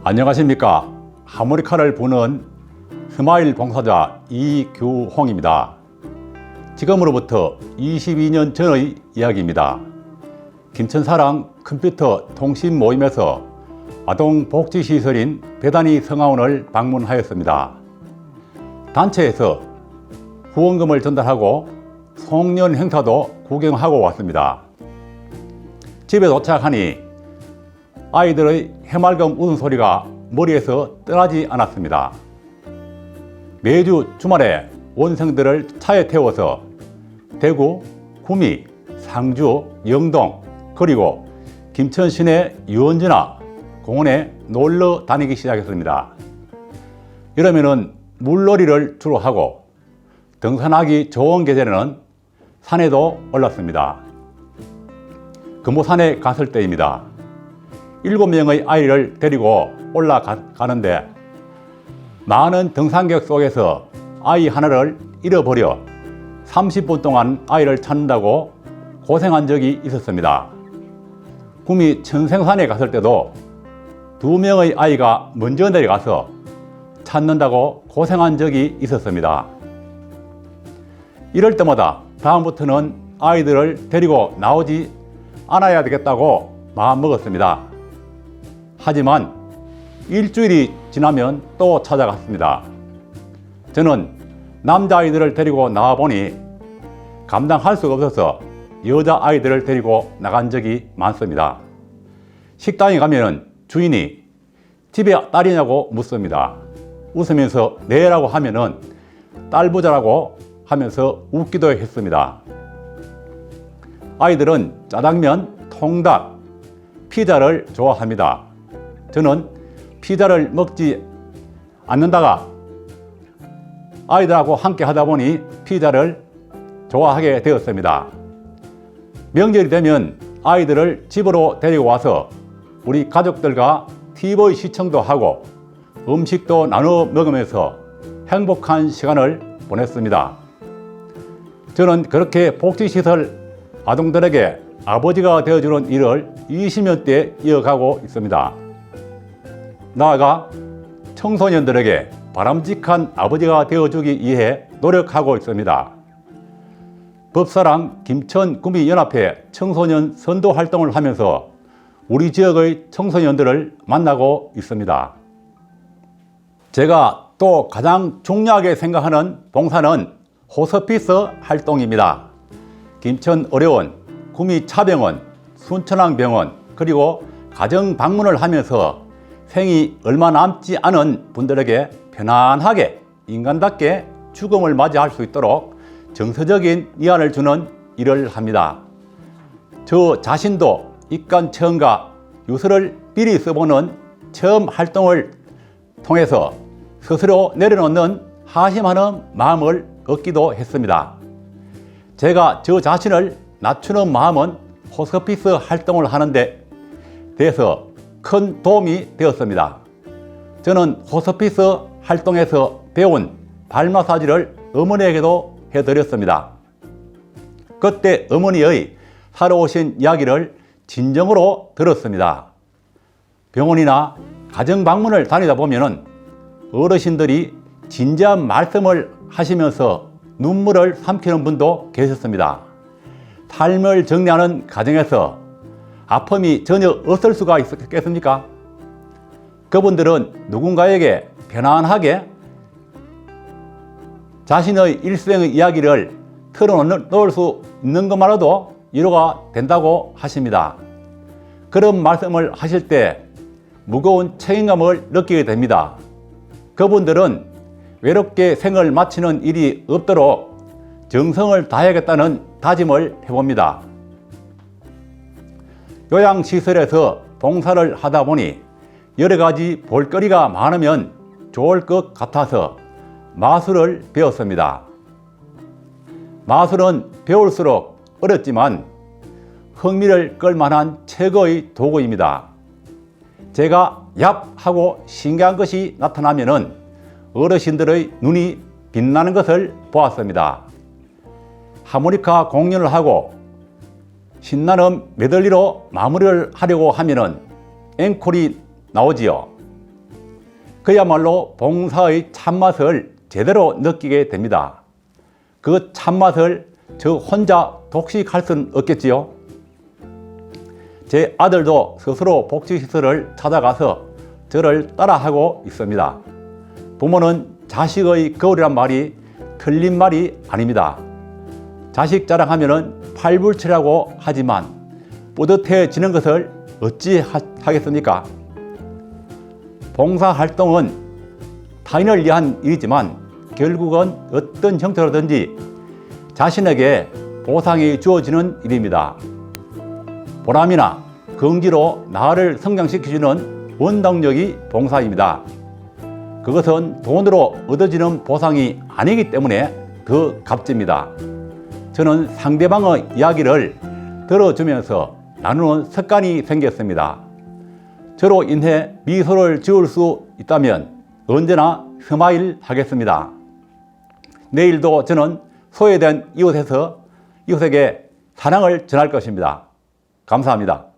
안녕하십니까. 하모니카를 부는 스마일 봉사자 이규홍입니다. 지금으로부터 22년 전의 이야기입니다. 김천사랑 컴퓨터 통신 모임에서 아동복지시설인 배단위 성화원을 방문하였습니다. 단체에서 후원금을 전달하고 송년 행사도 구경하고 왔습니다. 집에 도착하니 아이들의 해맑은 웃음소리가 머리에서 떠나지 않았습니다. 매주 주말에 원생들을 차에 태워서 대구, 구미, 상주, 영동 그리고 김천 시내 유원지나 공원에 놀러 다니기 시작했습니다. 이러면은 물놀이를 주로 하고 등산하기 좋은 계절에는 산에도 올랐습니다. 금오산에 갔을 때입니다. 7명의 아이를 데리고 올라가는데 많은 등산객 속에서 아이 하나를 잃어버려 30분 동안 아이를 찾는다고 고생한 적이 있었습니다. 구미 천생산에 갔을 때도 2명의 아이가 먼저 내려가서 찾는다고 고생한 적이 있었습니다. 이럴 때마다 다음부터는 아이들을 데리고 나오지 않아야 되겠다고 마음먹었습니다. 하지만 일주일이 지나면 또 찾아갔습니다. 저는 남자아이들을 데리고 나와보니 감당할 수가 없어서 여자아이들을 데리고 나간 적이 많습니다. 식당에 가면 주인이 집에 딸이냐고 묻습니다. 웃으면서 네라고 하면은 딸 부자라고 하면서 웃기도 했습니다. 아이들은 짜장면, 통닭, 피자를 좋아합니다. 저는 피자를 먹지 않는다가 아이들하고 함께 하다 보니 피자를 좋아하게 되었습니다. 명절이 되면 아이들을 집으로 데리고 와서 우리 가족들과 TV 시청도 하고 음식도 나눠 먹으면서 행복한 시간을 보냈습니다. 저는 그렇게 복지시설 아동들에게 아버지가 되어주는 일을 20년째 이어가고 있습니다. 나아가 청소년들에게 바람직한 아버지가 되어주기 위해 노력하고 있습니다. 법사랑 김천구미연합회 청소년 선도 활동을 하면서 우리 지역의 청소년들을 만나고 있습니다. 제가 또 가장 중요하게 생각하는 봉사는 호스피스 활동입니다. 김천의료원, 구미차병원, 순천항병원 그리고 가정 방문을 하면서 생이 얼마 남지 않은 분들에게 편안하게 인간답게 죽음을 맞이할 수 있도록 정서적인 위안을 주는 일을 합니다. 저 자신도 입간 체험과 유서를 미리 써보는 체험 활동을 통해서 스스로 내려놓는 하심하는 마음을 얻기도 했습니다. 제가 저 자신을 낮추는 마음은 호스피스 활동을 하는데 대해서 큰 도움이 되었습니다. 저는 호스피스 활동에서 배운 발 마사지를 어머니에게도 해드렸습니다. 그때 어머니의 살아오신 이야기를 진정으로 들었습니다. 병원이나 가정 방문을 다니다 보면은 어르신들이 진지한 말씀을 하시면서 눈물을 삼키는 분도 계셨습니다. 삶을 정리하는 과정에서 아픔이 전혀 없을 수가 있겠습니까? 그분들은 누군가에게 편안하게 자신의 일생의 이야기를 털어놓을 수 있는 것만으로도 위로가 된다고 하십니다. 그런 말씀을 하실 때 무거운 책임감을 느끼게 됩니다. 그분들은 외롭게 생을 마치는 일이 없도록 정성을 다해야겠다는 다짐을 해봅니다. 요양시설에서 봉사를 하다 보니 여러 가지 볼거리가 많으면 좋을 것 같아서 마술을 배웠습니다. 마술은 배울수록 어렵지만 흥미를 끌만한 최고의 도구입니다. 제가 얍 하고 신기한 것이 나타나면은 어르신들의 눈이 빛나는 것을 보았습니다. 하모니카 공연을 하고 신나는 메들리로 마무리를 하려고 하면은 앵콜이 나오지요. 그야말로 봉사의 참맛을 제대로 느끼게 됩니다. 그 참맛을 저 혼자 독식할 수는 없겠지요. 제 아들도 스스로 복지시설을 찾아가서 저를 따라하고 있습니다. 부모는 자식의 거울이란 말이 틀린 말이 아닙니다. 자식 자랑하면 팔불출이라고 하지만 뿌듯해지는 것을 어찌 하겠습니까? 봉사활동은 타인을 위한 일이지만 결국은 어떤 형태로든지 자신에게 보상이 주어지는 일입니다. 보람이나 긍지로 나를 성장시켜주는 원동력이 봉사입니다. 그것은 돈으로 얻어지는 보상이 아니기 때문에 더 값집니다. 저는 상대방의 이야기를 들어주면서 나누는 습관이 생겼습니다. 저로 인해 미소를 지을 수 있다면 언제나 스마일 하겠습니다. 내일도 저는 소외된 이웃에게 사랑을 전할 것입니다. 감사합니다.